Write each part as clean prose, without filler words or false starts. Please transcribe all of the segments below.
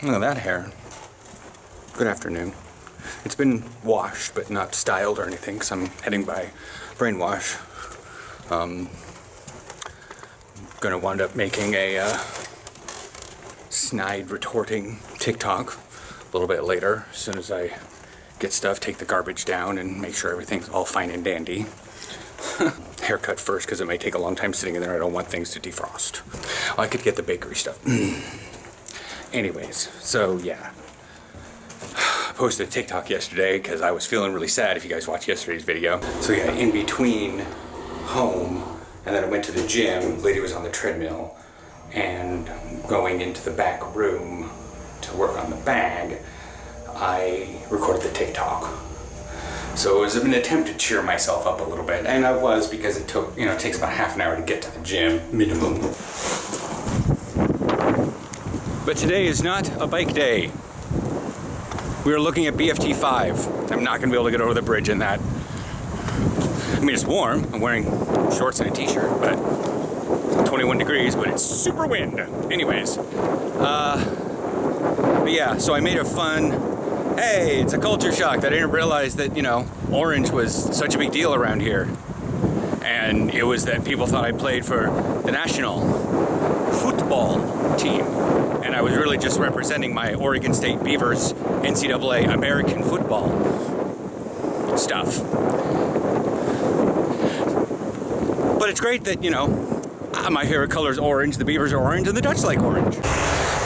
Look at that hair. Good afternoon. It's been washed, but not styled or anything, because I'm heading by brainwash. Gonna wind up making a snide retorting TikTok a little bit later, as soon as I get stuff, take the garbage down, and make sure everything's all fine and dandy. Haircut first, because it may take a long time sitting in there. I don't want things to defrost. I could get the bakery stuff. Anyways, so yeah. I posted a TikTok yesterday because I was feeling really sad if you guys watched yesterday's video. So yeah, in between home and then I went to the gym, lady was on the treadmill, and going into the back room to work on the bag, I recorded the TikTok. So it was an attempt to cheer myself up a little bit, and I was, because it took, it takes about half an hour to get to the gym, minimum. But today is not a bike day. We are looking at BFT 5. I'm not gonna be able to get over the bridge in that. I mean, it's warm. I'm wearing shorts and a t-shirt, but 21 degrees, but it's super wind. Anyways, but yeah, so I made a fun, hey, it's a culture shock that I didn't realize that, orange was such a big deal around here. And it was that people thought I played for the national football team. And I was really just representing my Oregon State Beavers NCAA American football stuff. But it's great that, my favorite color is orange, the Beavers are orange, and the Dutch like orange.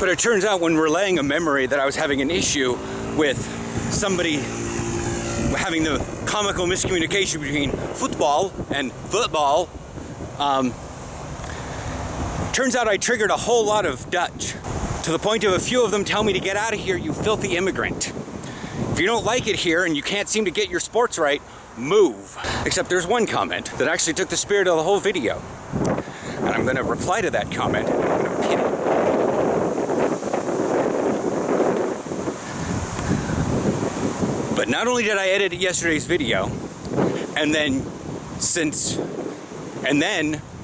But it turns out when relaying a memory that I was having an issue with somebody having the comical miscommunication between football and football, turns out I triggered a whole lot of Dutch, to the point of a few of them tell me to get out of here, you filthy immigrant. If you don't like it here and you can't seem to get your sports right, move. Except there's one comment that actually took the spirit of the whole video. And I'm gonna reply to that comment and I'm gonna pin it. But not only did I edit yesterday's video, and then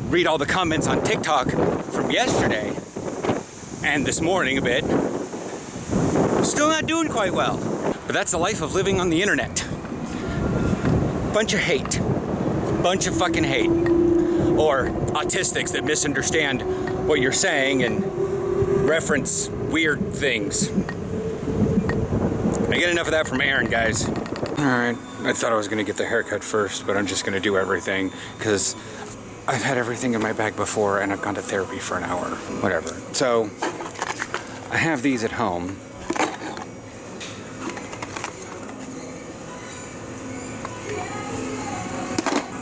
read all the comments on TikTok from yesterday and this morning a bit, still not doing quite well. But that's the life of living on the internet. Bunch of hate. Bunch of fucking hate. Or autistics that misunderstand what you're saying and reference weird things. I get enough of that from Aaron, guys. Alright, I thought I was gonna get the haircut first, but I'm just gonna do everything, because I've had everything in my bag before and I've gone to therapy for an hour. Whatever. So, I have these at home.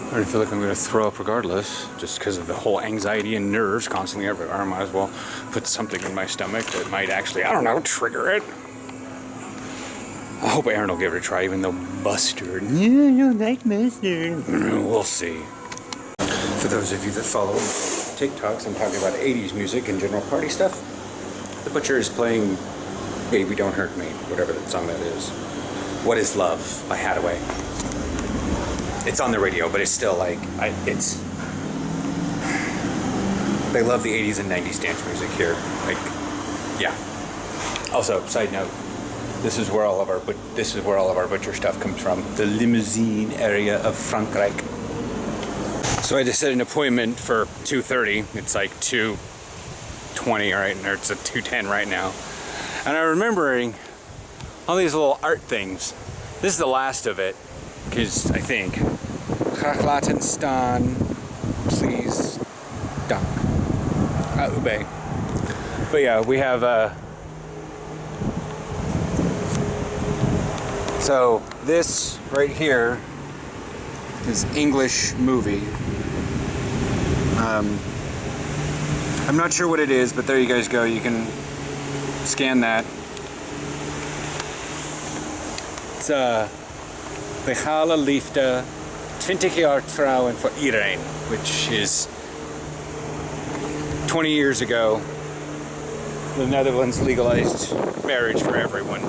I already feel like I'm going to throw up regardless, just because of the whole anxiety and nerves constantly everywhere. I might as well put something in my stomach that might actually, I don't know, trigger it. I hope Aaron will give it a try, even though mustard. Yeah, I don't like mustard. We'll see. For those of you that follow TikToks, I'm talking about 80s music and general party stuff. The Butcher is playing Baby Don't Hurt Me, whatever that song that is. What is Love by Hathaway. It's on the radio, but it's still like, they love the 80s and 90s dance music here. Like, yeah. Also, side note, this is where all of our Butcher stuff comes from. The Limousine area of Frankrijk. So I just set an appointment for 2:30. It's like 2:20, right? Or it's at 2:10 right now. And I'm remembering all these little art things. This is the last of it, because I think graag laten staan, please, dank. Ube. But yeah, we have so this right here is English movie. I'm not sure what it is, but there you guys go. You can scan that. It's Legale Liefde, 20 jaar trouwen voor iedereen, which is 20 years ago, the Netherlands legalized marriage for everyone.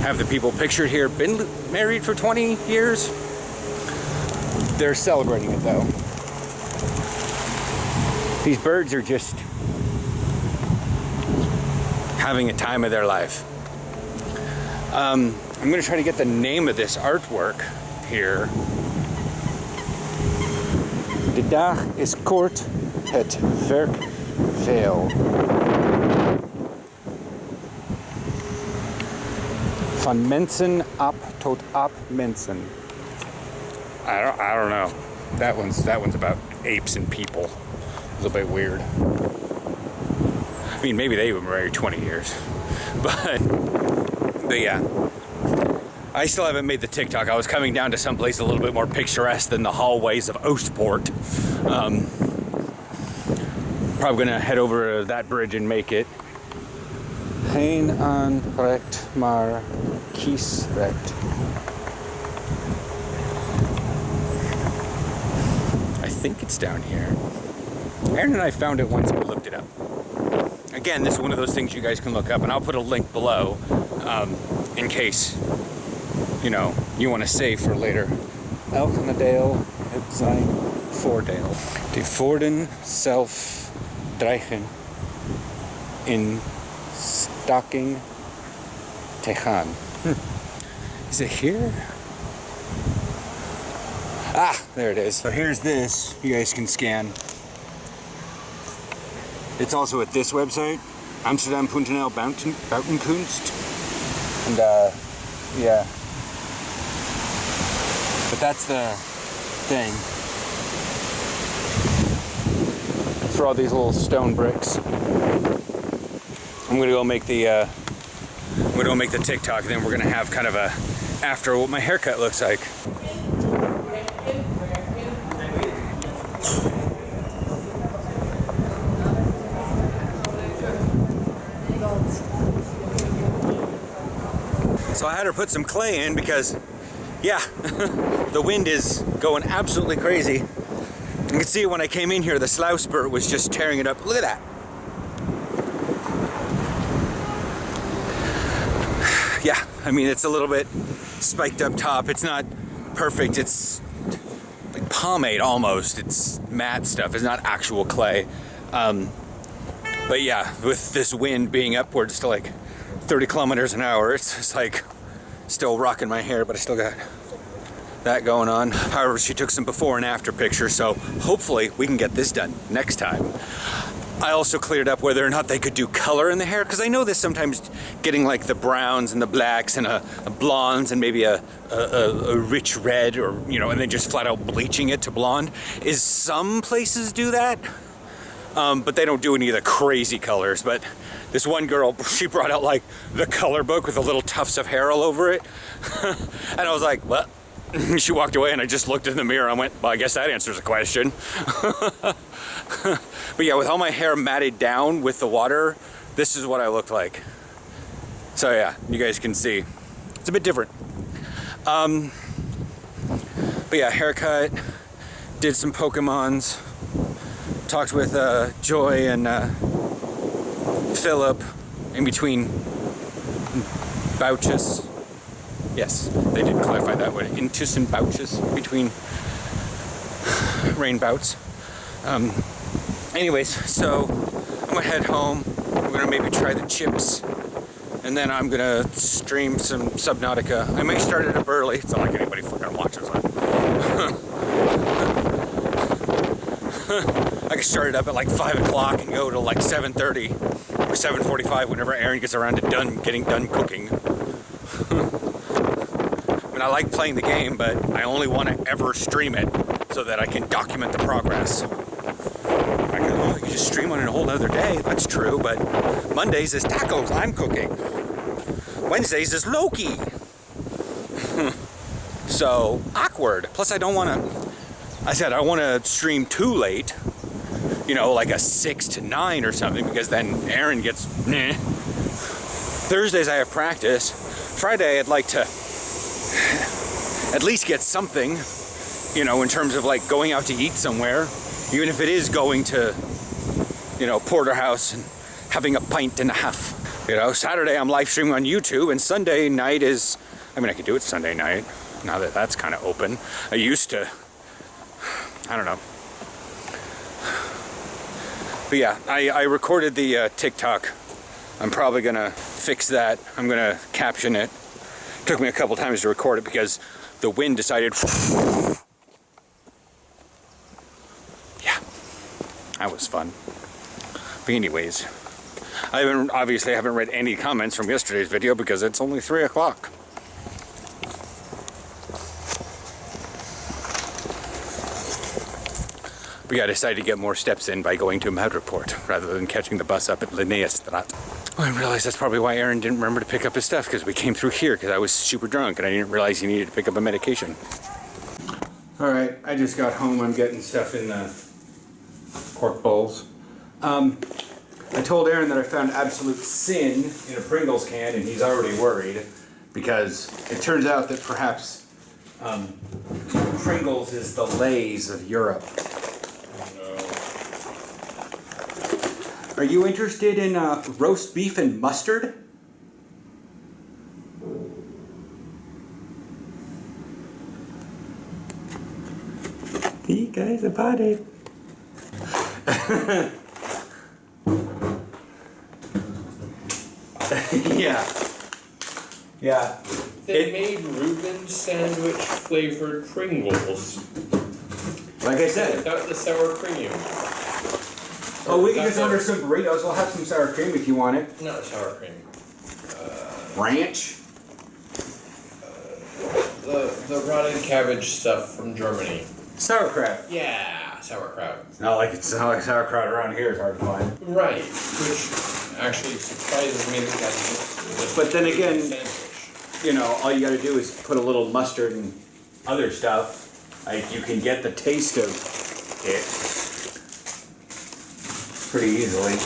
Have the people pictured here been married for 20 years? They're celebrating it though. These birds are just having a time of their life. I'm going to try to get the name of this artwork here. De dag is kort, het werk veel. Van mensen op tot op mensen. I don't know. That one's about apes and people. A little bit weird. I mean, maybe they were married 20 years, but yeah. I still haven't made the TikTok. I was coming down to someplace a little bit more picturesque than the hallways of Oostpoort. Probably gonna head over to that bridge and make it. Geen aanrecht, maar kiesrecht. I think it's down here. Aaron and I found it once and we looked it up. Again, this is one of those things you guys can look up, and I'll put a link below in case, you know, you want to save for later. Elkenadale, het zijn voordeel. Die voordelen zelf dreigen in stocking te gaan. Is it here? Ah, there it is. So here's this, you guys can scan. It's also at this website, Amsterdam.nl Boutenkunst. And yeah. But that's the thing. For all these little stone bricks. I'm gonna go make the TikTok, and then we're gonna have kind of a after what my haircut looks like. So I had her put some clay in because, yeah, the wind is going absolutely crazy. You can see when I came in here, the slough spurt was just tearing it up. Look at that. Yeah, I mean, it's a little bit spiked up top. It's not perfect. It's like pomade almost. It's matte stuff. It's not actual clay. But yeah, with this wind being upwards to like 30 kilometers an hour, it's just like still rocking my hair, but I still got that going on. However, she took some before and after pictures, so hopefully we can get this done next time. I also cleared up whether or not they could do color in the hair, because I know this sometimes getting like the browns and the blacks and a blondes and maybe a rich red, or, you know, and then just flat out bleaching it to blonde, is some places do that. But they don't do any of the crazy colors. But this one girl, she brought out like the color book with the little tufts of hair all over it. And I was like, what? She walked away and I just looked in the mirror and went, well, I guess that answers the question. But yeah, with all my hair matted down with the water, this is what I looked like. So yeah, you guys can see. It's a bit different. But yeah, haircut, did some Pokemons. Talked with Joy and Philip in between bouches. Yes, they did clarify that word. Intussen bouches, between rain bouts. Anyways, so I'm gonna head home. I'm gonna maybe try the chips, and then I'm gonna stream some Subnautica. I may start it up early. It's not like anybody fucking watches it. I can start it up at like 5 o'clock and go to like 7:30 or 7:45 whenever Aaron gets around to getting done cooking. I mean, I like playing the game, but I only want to ever stream it so that I can document the progress. I go, well, you can just stream on it a whole other day. That's true, but Mondays is tacos, I'm cooking. Wednesdays is Loki. So, awkward. Plus, I don't want to... I said I want to stream too late, you know, like a 6 to 9 or something, because then Aaron gets meh. Thursdays I have practice. Friday I'd like to at least get something, you know, in terms of like going out to eat somewhere, even if it is going to, you know, Porterhouse and having a pint and a half. You know, Saturday I'm live streaming on YouTube, and Sunday night is, I mean, I could do it Sunday night now that that's kind of open. I used to, I don't know. But yeah, I recorded the TikTok. I'm probably gonna fix that. I'm gonna caption it. Took me a couple times to record it because the wind decided. Yeah, that was fun. But anyways, I haven't read any comments from yesterday's video because it's only 3 o'clock. But yeah, I decided to get more steps in by going to Madreport rather than catching the bus up at Linnaeusstraat. Well, I realized that's probably why Aaron didn't remember to pick up his stuff, because we came through here because I was super drunk and I didn't realize he needed to pick up a medication. Alright, I just got home. I'm getting stuff in the pork bowls. I told Aaron that I found absolute sin in a Pringles can, and he's already worried because it turns out that perhaps Pringles is the Lay's of Europe. Are you interested in roast beef and mustard? You guys about it. Yeah. Yeah. They made Reuben sandwich flavored Pringles Like I said. without the sour cream. Oh, we can just order some burritos. We'll have some sour cream if you want it. Not sour cream. Ranch? The rotted cabbage stuff from Germany. Sauerkraut. Yeah, sauerkraut. It's not like sauerkraut around here is hard to find. Right, which actually surprises me that that's But then again, sandwich. you know, all you gotta do is put a little mustard and other stuff. Like, you can get the taste of it pretty easily.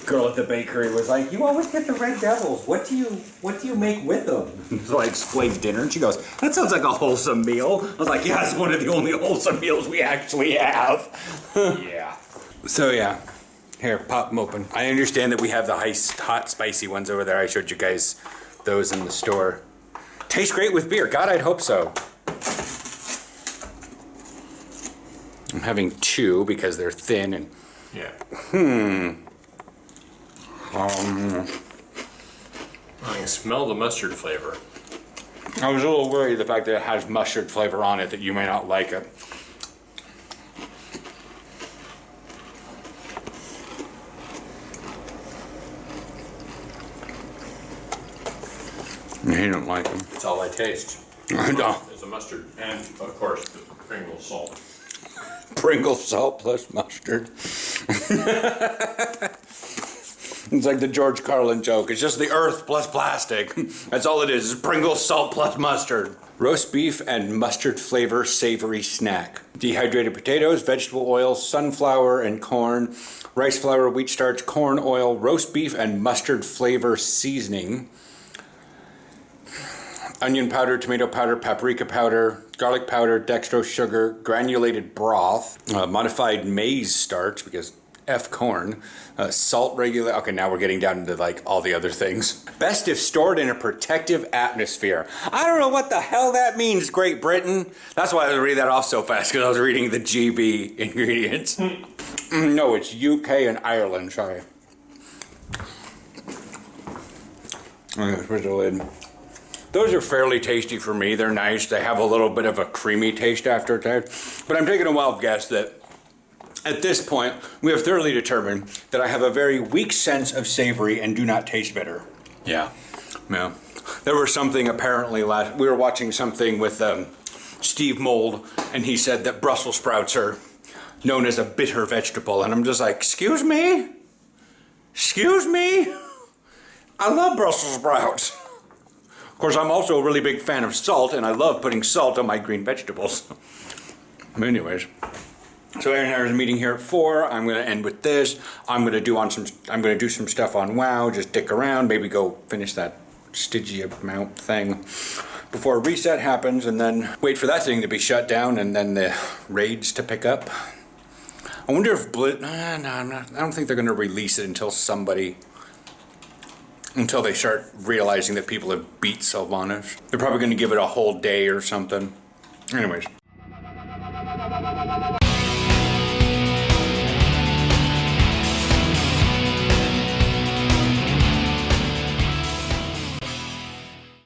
Girl at the bakery was like, "You always get the Red Devils. What do you make with them?" So I explained dinner, and she goes, "That sounds like a wholesome meal." I was like, "Yeah, it's one of the only wholesome meals we actually have." Yeah. So yeah, here, pop them open. I understand that we have the hot, spicy ones over there. I showed you guys those in the store. Tastes great with beer. God, I'd hope so. I'm having 2 because they're thin and. Yeah. I can smell the mustard flavor. was a little worried the fact that it has mustard flavor on it that you may not like it. He don't like them. It's all I taste. I know. Is the mustard and, of course, the Pringles salt. Pringles salt plus mustard. It's like the George Carlin joke. It's just the earth plus plastic. That's all it is. It's Pringles salt plus mustard. Roast beef and mustard flavor savory snack. Dehydrated potatoes, vegetable oil, sunflower and corn, rice flour, wheat starch, corn oil, roast beef and mustard flavor seasoning. Onion powder, tomato powder, paprika powder, garlic powder, dextrose sugar, granulated broth, modified maize starch because F corn, salt regular. Okay, now we're getting down into like all the other things. Best if stored in a protective atmosphere. I don't know what the hell that means, Great Britain. That's why I was reading that off so fast, because I was reading the GB ingredients. No, it's UK and Ireland, sorry. Okay, where's the lid? Those are fairly tasty for me. They're nice. They have a little bit of a creamy taste after it. But I'm taking a wild guess that at this point, we have thoroughly determined that I have a very weak sense of savory and do not taste bitter. Yeah. Yeah. There was something apparently we were watching something with Steve Mold, and he said that Brussels sprouts are known as a bitter vegetable. And I'm just like, excuse me? Excuse me? I love Brussels sprouts. Of course, I'm also a really big fan of salt, and I love putting salt on my green vegetables. Anyways, so Aaron and I are meeting here at 4. I'm going to end with this. I'm going to do some stuff on WoW. Just dick around, maybe go finish that Stygia mount thing before a reset happens, and then wait for that thing to be shut down, and then the raids to pick up. I wonder if I don't think they're going to release it until they start realizing that people have beat Sylvanas. They're probably going to give it a whole day or something. Anyways.